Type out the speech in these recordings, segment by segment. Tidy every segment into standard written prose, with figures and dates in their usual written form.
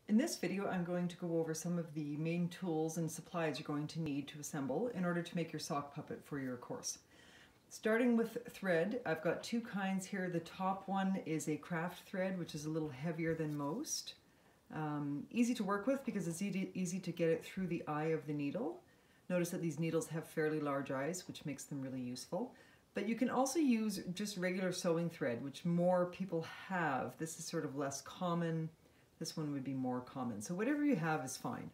In this video, I'm going to go over some of the main tools and supplies you're going to need to assemble in order to make your sock puppet for your course. Starting with thread, I've got two kinds here. The top one is a craft thread, which is a little heavier than most. Easy to work with because it's easy to get it through the eye of the needle. Notice that these needles have fairly large eyes, which makes them really useful. But you can also use just regular sewing thread, which more people have. This is sort of less common. This one would be more common. So whatever you have is fine.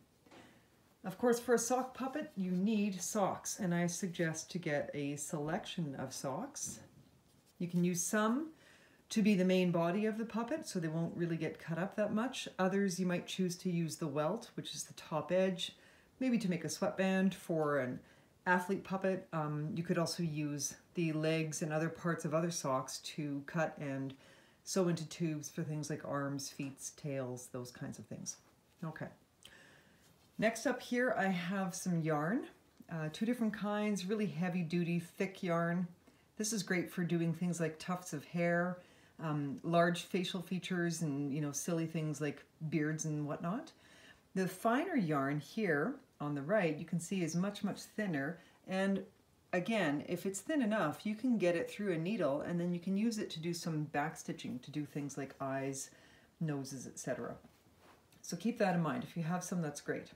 Of course, for a sock puppet, you need socks, and I suggest to get a selection of socks. You can use some to be the main body of the puppet, so they won't really get cut up that much. Others, you might choose to use the welt, which is the top edge, maybe to make a sweatband for an athlete puppet. You could also use the legs and other parts of other socks to cut and sew into tubes for things like arms, feet, tails, those kinds of things. Okay. Next up here I have some yarn, two different kinds, really heavy duty, thick yarn. This is great for doing things like tufts of hair, large facial features, and silly things like beards and whatnot. The finer yarn here on the right you can see is much thinner, and again, if it's thin enough, you can get it through a needle and then you can use it to do some backstitching to do things like eyes, noses, etc. So keep that in mind. If you have some, that's great.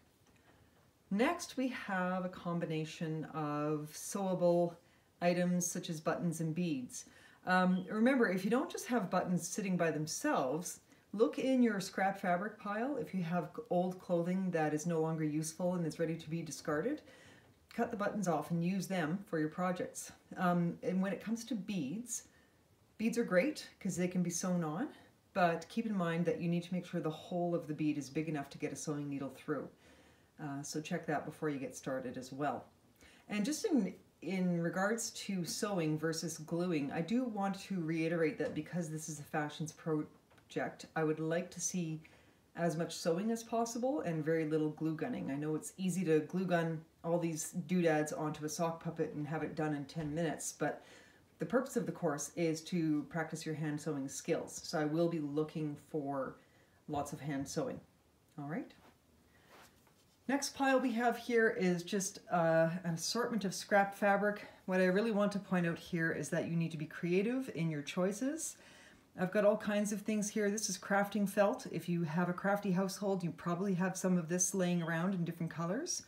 Next, we have a combination of sewable items such as buttons and beads. Remember, if you don't just have buttons sitting by themselves, look in your scrap fabric pile. If you have old clothing that is no longer useful and is ready to be discarded, cut the buttons off and use them for your projects. And when it comes to beads, beads are great because they can be sewn on, but keep in mind that you need to make sure the hole of the bead is big enough to get a sewing needle through. So check that before you get started as well. And just in regards to sewing versus gluing, I do want to reiterate that because this is a fashions project, I would like to see as much sewing as possible and very little glue gunning. I know it's easy to glue gun all these doodads onto a sock puppet and have it done in 10 minutes, but the purpose of the course is to practice your hand sewing skills. So I will be looking for lots of hand sewing. All right. Next pile we have here is just an assortment of scrap fabric. What I really want to point out here is that you need to be creative in your choices. I've got all kinds of things here. This is crafting felt. If you have a crafty household, you probably have some of this laying around in different colors.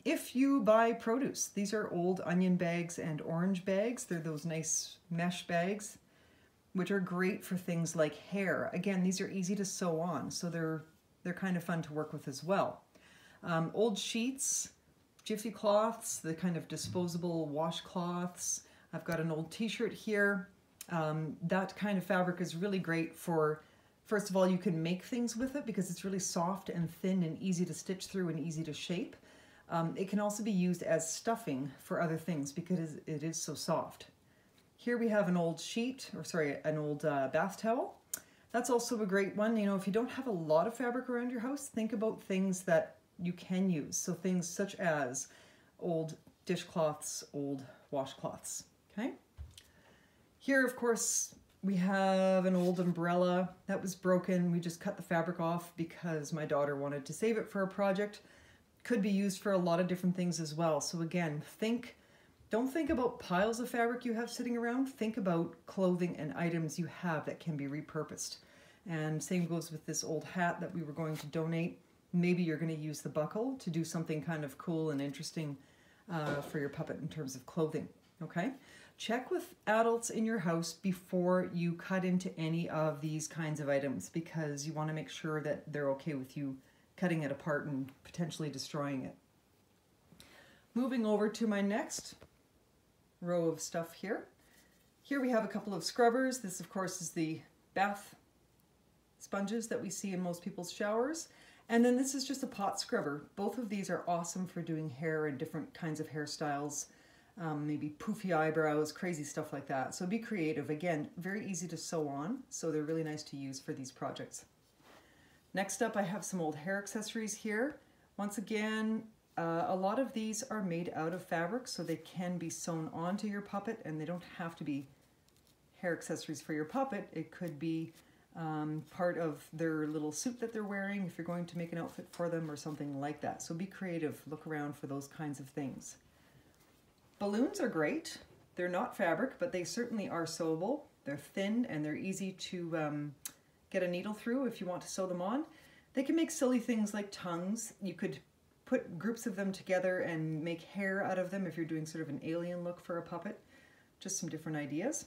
If you buy produce, these are old onion bags and orange bags. They're those nice mesh bags, which are great for things like hair. Again, these are easy to sew on, so they're kind of fun to work with as well. Old sheets, jiffy cloths, the kind of disposable washcloths. I've got an old t-shirt here. That kind of fabric is really great for, first of all, you can make things with it because it's really soft and thin and easy to stitch through and easy to shape. It can also be used as stuffing for other things because it is so soft. Here we have an old sheet, or sorry, an old bath towel. That's also a great one. If you don't have a lot of fabric around your house, think about things that you can use. So things such as old dishcloths, old washcloths, okay? Here, of course, we have an old umbrella that was broken. We just cut the fabric off because my daughter wanted to save it for a project. Could be used for a lot of different things as well. So again, don't think about piles of fabric you have sitting around. Think about clothing and items you have that can be repurposed. And same goes with this old hat that we were going to donate. Maybe you're going to use the buckle to do something kind of cool and interesting for your puppet in terms of clothing, okay? Check with adults in your house before you cut into any of these kinds of items because you want to make sure that they're okay with you cutting it apart and potentially destroying it. Moving over to my next row of stuff here. Here we have a couple of scrubbers. This, of course, is the bath sponges that we see in most people's showers. And then this is just a pot scrubber. Both of these are awesome for doing hair and different kinds of hairstyles, maybe poofy eyebrows, crazy stuff like that. So be creative. Again, very easy to sew on, so they're really nice to use for these projects. Next up, I have some old hair accessories here. Once again, a lot of these are made out of fabric, so they can be sewn onto your puppet, and they don't have to be hair accessories for your puppet. It could be part of their little suit that they're wearing if you're going to make an outfit for them or something like that. So be creative, look around for those kinds of things. Balloons are great. They're not fabric, but they certainly are sewable. They're thin and they're easy to get a needle through if you want to sew them on. They can make silly things like tongues. You could put groups of them together and make hair out of them if you're doing sort of an alien look for a puppet. Just some different ideas.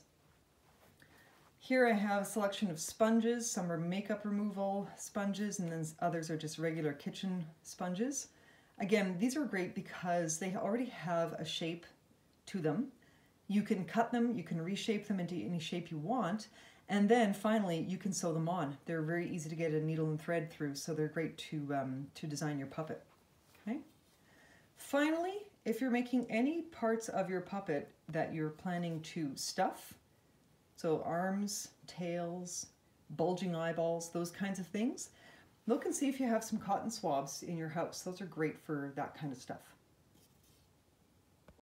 Here I have a selection of sponges. Some are makeup removal sponges and then others are just regular kitchen sponges. Again, these are great because they already have a shape to them. You can cut them, you can reshape them into any shape you want, and then finally you can sew them on. They're very easy to get a needle and thread through, so they're great to design your puppet. Okay. Finally, if you're making any parts of your puppet that you're planning to stuff, so arms, tails, bulging eyeballs, those kinds of things, look and see if you have some cotton swabs in your house. Those are great for that kind of stuff.